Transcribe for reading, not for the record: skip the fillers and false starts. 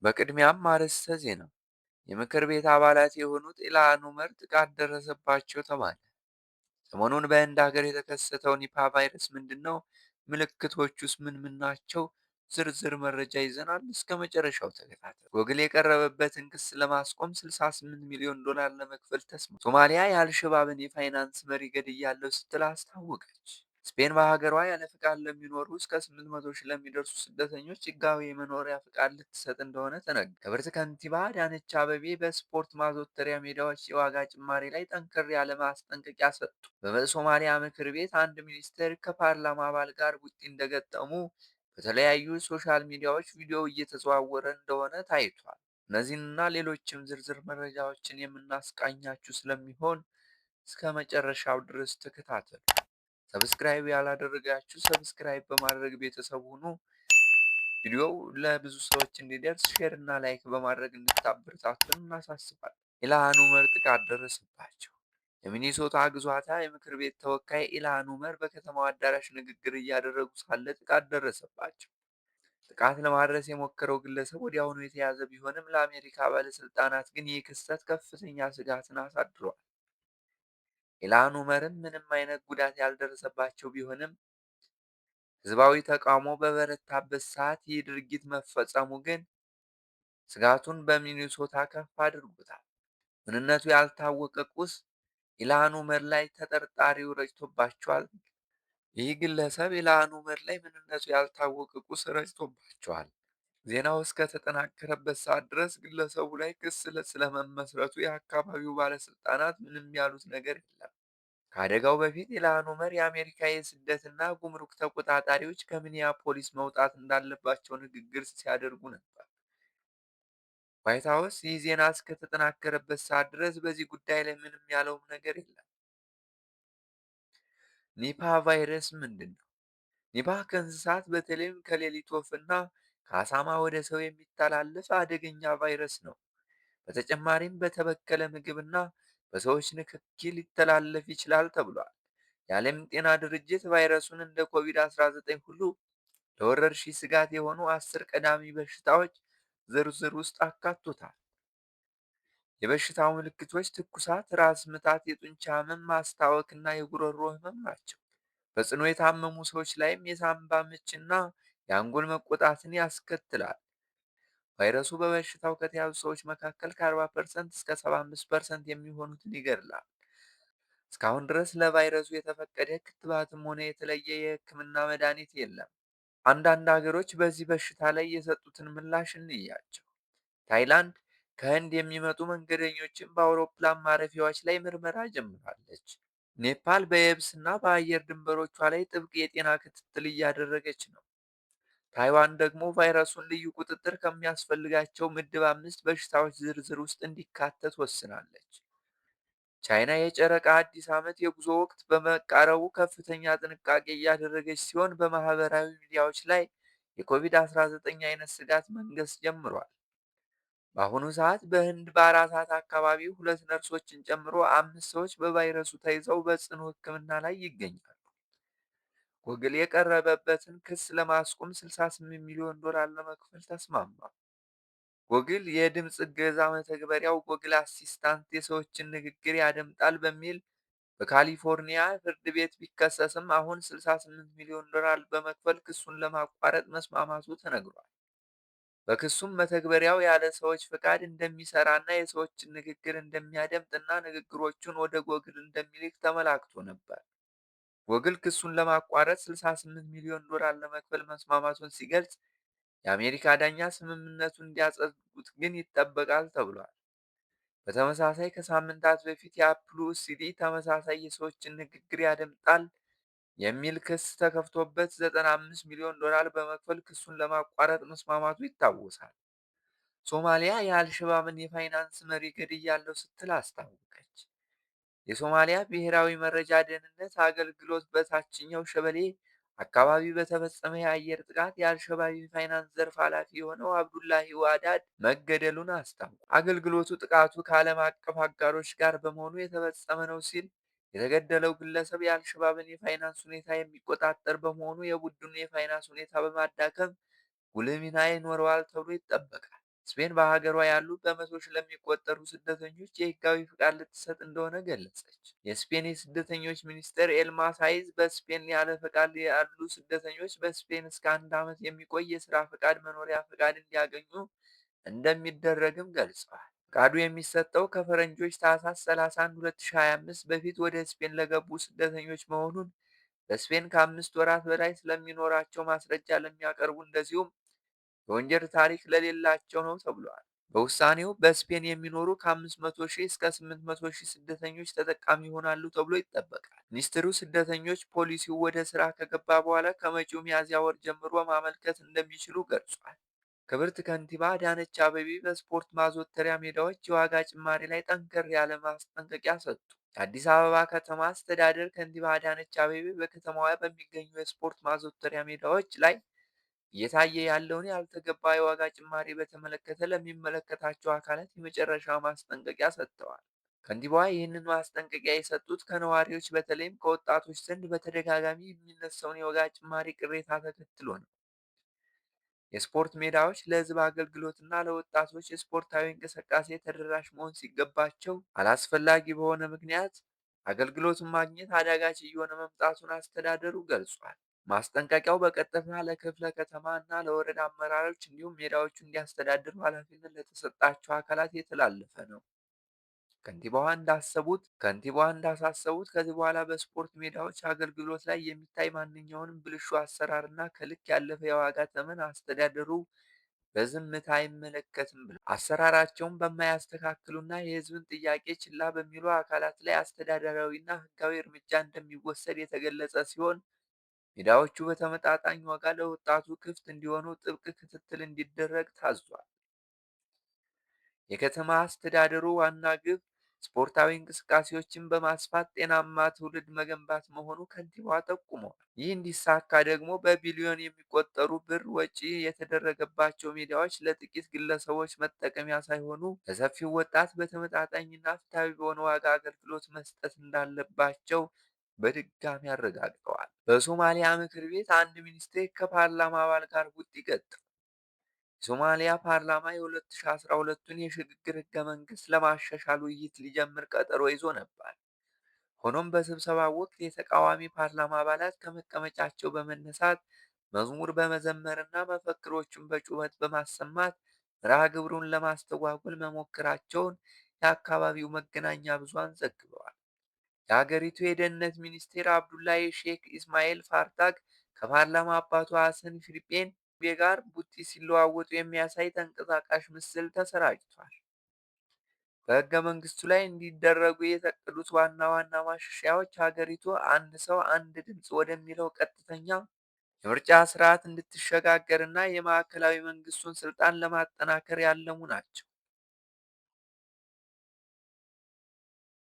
በቅድሚያም አርዕስተ ዜና። የምክር ቤት አባላት የሆኑት ኢልሃን ኡመር ጥቃት ደረሰባቸው ተባለ። ሰሞኑን በህንድ ሀገር የተከሰተው ኒፓ ቫይረስ ምንድን ነው? ምልክቶቹስ ምን ምን ናቸው? ዝርዝር መረጃ ይዘናል። እስከ መጨረሻው ተከታተሉ። ጎግል የቀረበበትን ክስ ለማስቆም 68 ሚሊዮን ዶላር ለመክፈል ተስማማ። ሶማሊያ የአልሸባብን የፋይናንስ መሪ ገድያለሁ ስትል አስታወቀች። ስፔን በሀገሯ ያለ ፍቃድ ለሚኖሩ እስከ 800 ሺህ ለሚደርሱ ስደተኞች ህጋዊ የመኖሪያ ፍቃድ ልትሰጥ እንደሆነ ተነገረ። ክብርት ከንቲባ አዳነች አቤቤ በስፖርት ማዘውተሪያ ሜዳዎች የዋጋ ጭማሪ ላይ ጠንከር ያለ ማስጠንቀቂያ ሰጡ። በሶማሊያ ምክር ቤት አንድ ሚኒስትር ከፓርላማ አባል ጋር ቡጢ እንደገጠሙ በተለያዩ ሶሻል ሚዲያዎች ቪዲዮ እየተዘዋወረ እንደሆነ ታይቷል። እነዚህንና ሌሎችም ዝርዝር መረጃዎችን የምናስቃኛችሁ ስለሚሆን እስከ መጨረሻው ድረስ ተከታተሉ። ሰብስክራይብ ያላደረጋችሁ ሰብስክራይብ በማድረግ ቤተሰብ ሁኑ። ቪዲዮው ለብዙ ሰዎች እንዲደርስ ሼር እና ላይክ በማድረግ እንድታበረታቱን እናሳስባለን። ኢልሃን ኡመር ጥቃት ደረሰባቸው። የሚኒሶታ ግዛቷ የምክር ቤት ተወካይ ኢልሃን ኡመር በከተማው አዳራሽ ንግግር እያደረጉ ሳለ ጥቃት ደረሰባቸው። ጥቃት ለማድረስ የሞከረው ግለሰብ ወዲያውኑ የተያዘ ቢሆንም ለአሜሪካ ባለስልጣናት ግን ይህ ክስተት ከፍተኛ ስጋትን አሳድሯል። ኢልሃን ኡመርም ምንም አይነት ጉዳት ያልደረሰባቸው ቢሆንም ህዝባዊ ተቃውሞ በበረታበት ሰዓት ይህ ድርጊት መፈጸሙ ግን ስጋቱን በሚኒሶታ ከፍ አድርጎታል። ምንነቱ ያልታወቀ ቁስ ኢልሃን ኡመር ላይ ተጠርጣሪው ረጭቶባቸዋል። ይህ ግለሰብ ኢልሃን ኡመር ላይ ምንነቱ ያልታወቀ ቁስ ረጭቶባቸዋል። ዜናው እስከተጠናከረበት ሰዓት ድረስ ግለሰቡ ላይ ክስ ስለመመስረቱ የአካባቢው ባለስልጣናት ምንም ያሉት ነገር የለም። ከአደጋው በፊት ኢልሃን ኡመር የአሜሪካ የስደትና ጉምሩክ ተቆጣጣሪዎች ከሚኒያፖሊስ መውጣት እንዳለባቸው ንግግር ሲያደርጉ ነበር። ዋይት ሀውስ ይህ ዜና እስከተጠናከረበት ሰዓት ድረስ በዚህ ጉዳይ ላይ ምንም ያለውም ነገር የለም። ኒፓ ቫይረስ ምንድን ነው? ኒፓ ከእንስሳት በተለይም ከሌሊት ወፍና ከአሳማ ወደ ሰው የሚተላለፍ አደገኛ ቫይረስ ነው። በተጨማሪም በተበከለ ምግብና በሰዎች ንክኪ ሊተላለፍ ይችላል ተብሏል። የዓለም ጤና ድርጅት ቫይረሱን እንደ ኮቪድ-19 ሁሉ ለወረርሽኝ ስጋት የሆኑ 10 ቀዳሚ በሽታዎች ዝርዝር ውስጥ አካቶታል። የበሽታው ምልክቶች ትኩሳት፣ ራስ ምታት፣ የጡንቻ ህመም፣ ማስታወክ እና የጉሮሮ ህመም ናቸው። በጽኑ የታመሙ ሰዎች ላይም የሳንባ ምችና የአንጎል መቆጣትን ያስከትላል። ቫይረሱ በበሽታው ከተያዙ ሰዎች መካከል ከ40% እስከ 75% የሚሆኑትን ይገድላል። እስካሁን ድረስ ለቫይረሱ የተፈቀደ ክትባትም ሆነ የተለየ የህክምና መድኃኒት የለም። አንዳንድ ሀገሮች በዚህ በሽታ ላይ የሰጡትን ምላሽ እንያቸው። ታይላንድ ከህንድ የሚመጡ መንገደኞችን በአውሮፕላን ማረፊያዎች ላይ ምርመራ ጀምራለች። ኔፓል በየብስና በአየር ድንበሮቿ ላይ ጥብቅ የጤና ክትትል እያደረገች ነው። ታይዋን ደግሞ ቫይረሱን ልዩ ቁጥጥር ከሚያስፈልጋቸው ምድብ 5 በሽታዎች ዝርዝር ውስጥ እንዲካተት ወስናለች። ቻይና የጨረቃ አዲስ ዓመት የጉዞ ወቅት በመቃረቡ ከፍተኛ ጥንቃቄ እያደረገች ሲሆን በማህበራዊ ሚዲያዎች ላይ የኮቪድ-19 አይነት ስጋት መንገስ ጀምሯል። በአሁኑ ሰዓት በህንድ ባራሳት አካባቢ 2 ነርሶችን ጨምሮ 5 ሰዎች በቫይረሱ ተይዘው በጽኑ ሕክምና ላይ ይገኛሉ። ጎግል የቀረበበትን ክስ ለማስቆም 68 ሚሊዮን ዶላር ለመክፈል ተስማማ። ጎግል የድምፅ እገዛ መተግበሪያው ጎግል አሲስታንት የሰዎችን ንግግር ያደምጣል በሚል በካሊፎርኒያ ፍርድ ቤት ቢከሰስም አሁን 68 ሚሊዮን ዶላር በመክፈል ክሱን ለማቋረጥ መስማማቱ ተነግሯል። በክሱም መተግበሪያው ያለ ሰዎች ፍቃድ እንደሚሰራና የሰዎችን ንግግር እንደሚያደምጥና ንግግሮቹን ወደ ጎግል እንደሚልክ ተመላክቶ ነበር። ጎግል ክሱን ለማቋረጥ 68 ሚሊዮን ዶላር ለመክፈል መስማማቱን ሲገልጽ የአሜሪካ ዳኛ ስምምነቱን እንዲያጸድቁት ግን ይጠበቃል ተብሏል። በተመሳሳይ ከሳምንታት በፊት የአፕሉ ሲዲ ተመሳሳይ የሰዎችን ንግግር ያደምጣል የሚል ክስ ተከፍቶበት 95 ሚሊዮን ዶላር በመክፈል ክሱን ለማቋረጥ መስማማቱ ይታወሳል። ሶማሊያ የአልሸባብን የፋይናንስ መሪ ገድያለሁ ስትል አስታወቀች። የሶማሊያ ብሔራዊ መረጃ ደህንነት አገልግሎት በታችኛው ሸበሌ አካባቢ በተፈጸመ የአየር ጥቃት የአልሸባብ የፋይናንስ ዘርፍ ኃላፊ የሆነው አብዱላሂ ዋዳድ መገደሉን አስታውቋል። አገልግሎቱ ጥቃቱ ከዓለም አቀፍ አጋሮች ጋር በመሆኑ የተፈጸመ ነው ሲል የተገደለው ግለሰብ የአልሸባብን የፋይናንስ ሁኔታ የሚቆጣጠር በመሆኑ የቡድኑን የፋይናንስ ሁኔታ በማዳከም ጉልህ ሚና ይኖረዋል ተብሎ ይጠበቃል። ስፔን በሀገሯ ያሉ በመቶ ሺህ ለሚቆጠሩ ስደተኞች የህጋዊ ፍቃድ ልትሰጥ እንደሆነ ገለጸች። የስፔን የስደተኞች ሚኒስትር ኤልማ ሳይዝ በስፔን ያለ ፈቃድ ያሉ ስደተኞች በስፔን እስከ 1 ዓመት የሚቆይ የስራ ፈቃድ፣ መኖሪያ ፈቃድ እንዲያገኙ እንደሚደረግም ገልጸዋል። ፈቃዱ የሚሰጠው ከፈረንጆች ታህሳስ 31 2025 በፊት ወደ ስፔን ለገቡ ስደተኞች መሆኑን በስፔን ከ5 ወራት በላይ ስለሚኖራቸው ማስረጃ ለሚያቀርቡ እንደዚሁም የወንጀል ታሪክ ለሌላቸው ነው ተብሏል። በውሳኔው በስፔን የሚኖሩ ከ500 ሺህ እስከ 800 ሺህ ስደተኞች ተጠቃሚ ይሆናሉ ተብሎ ይጠበቃል። ሚኒስትሩ ስደተኞች ፖሊሲው ወደ ስራ ከገባ በኋላ ከመጪው ሚያዝያ ወር ጀምሮ ማመልከት እንደሚችሉ ገልጿል። ክብርት ከንቲባ አዳነች አቤቤ በስፖርት ማዘውተሪያ ሜዳዎች የዋጋ ጭማሪ ላይ ጠንከር ያለ ማስጠንቀቂያ ሰጡ። የአዲስ አበባ ከተማ አስተዳደር ከንቲባ አዳነች አቤቤ በከተማዋ በሚገኙ የስፖርት ማዘውተሪያ ሜዳዎች ላይ እየታየ ያለውን ያልተገባ የዋጋ ጭማሪ በተመለከተ ለሚመለከታቸው አካላት የመጨረሻ ማስጠንቀቂያ ሰጥተዋል። ከንቲባዋ ይህንን ማስጠንቀቂያ የሰጡት ከነዋሪዎች በተለይም ከወጣቶች ዘንድ በተደጋጋሚ የሚነሳውን የዋጋ ጭማሪ ቅሬታ ተከትሎ ነው። የስፖርት ሜዳዎች ለሕዝብ አገልግሎትና ለወጣቶች የስፖርታዊ እንቅስቃሴ ተደራሽ መሆን ሲገባቸው አላስፈላጊ በሆነ ምክንያት አገልግሎቱን ማግኘት አዳጋች እየሆነ መምጣቱን አስተዳደሩ ገልጿል። ማስጠንቀቂያው በቀጥታ ለክፍለ ከተማ እና ለወረዳ አመራሮች እንዲሁም ሜዳዎቹ እንዲያስተዳድሩ ኃላፊነት ለተሰጣቸው አካላት የተላለፈ ነው። ከንቲባዋ እንዳሳሰቡት ከዚህ በኋላ በስፖርት ሜዳዎች አገልግሎት ላይ የሚታይ ማንኛውንም ብልሹ አሰራርና ከልክ ያለፈ የዋጋ ተመን አስተዳደሩ በዝምታ አይመለከትም ብለዋል። አሰራራቸውን በማያስተካክሉና የሕዝብን ጥያቄ ችላ በሚሉ አካላት ላይ አስተዳደራዊና ሕጋዊ እርምጃ እንደሚወሰድ የተገለጸ ሲሆን ሜዳዎቹ በተመጣጣኝ ዋጋ ለወጣቱ ክፍት እንዲሆኑ ጥብቅ ክትትል እንዲደረግ ታዟል። የከተማ አስተዳደሩ ዋና ግብ ስፖርታዊ እንቅስቃሴዎችን በማስፋት ጤናማ ትውልድ መገንባት መሆኑ ከንቲባዋ ጠቁመዋል። ይህ እንዲሳካ ደግሞ በቢሊዮን የሚቆጠሩ ብር ወጪ የተደረገባቸው ሜዳዎች ለጥቂት ግለሰቦች መጠቀሚያ ሳይሆኑ ለሰፊው ወጣት በተመጣጣኝና ፍትሐዊ በሆነ ዋጋ አገልግሎት መስጠት እንዳለባቸው በድጋሚ አረጋግጠዋል። በሶማሊያ ምክር ቤት አንድ ሚኒስቴር ከፓርላማ አባል ጋር ቡጢ ገጠሙ። የሶማሊያ ፓርላማ የ2012ቱን የሽግግር ህገ መንግስት ለማሻሻል ውይይት ሊጀምር ቀጠሮ ይዞ ነበር። ሆኖም በስብሰባው ወቅት የተቃዋሚ ፓርላማ አባላት ከመቀመጫቸው በመነሳት መዝሙር በመዘመርና መፈክሮችን በጩኸት በማሰማት መርሃ ግብሩን ለማስተጓጎል መሞከራቸውን የአካባቢው መገናኛ ብዙሃን ዘግበዋል። የሀገሪቱ የደህንነት ሚኒስቴር አብዱላሂ ሼክ ኢስማኤል ፋርታግ ከፓርላማ አባቱ ሐሰን ፊሊፔን ጋር ቡጢ ሲለዋወጡ የሚያሳይ ተንቀሳቃሽ ምስል ተሰራጭቷል። በህገ መንግስቱ ላይ እንዲደረጉ የታቀዱት ዋና ዋና ማሻሻያዎች ሀገሪቱ አንድ ሰው አንድ ድምፅ ወደሚለው ቀጥተኛ የምርጫ ስርዓት እንድትሸጋገርና የማዕከላዊ መንግስቱን ስልጣን ለማጠናከር ያለሙ ናቸው።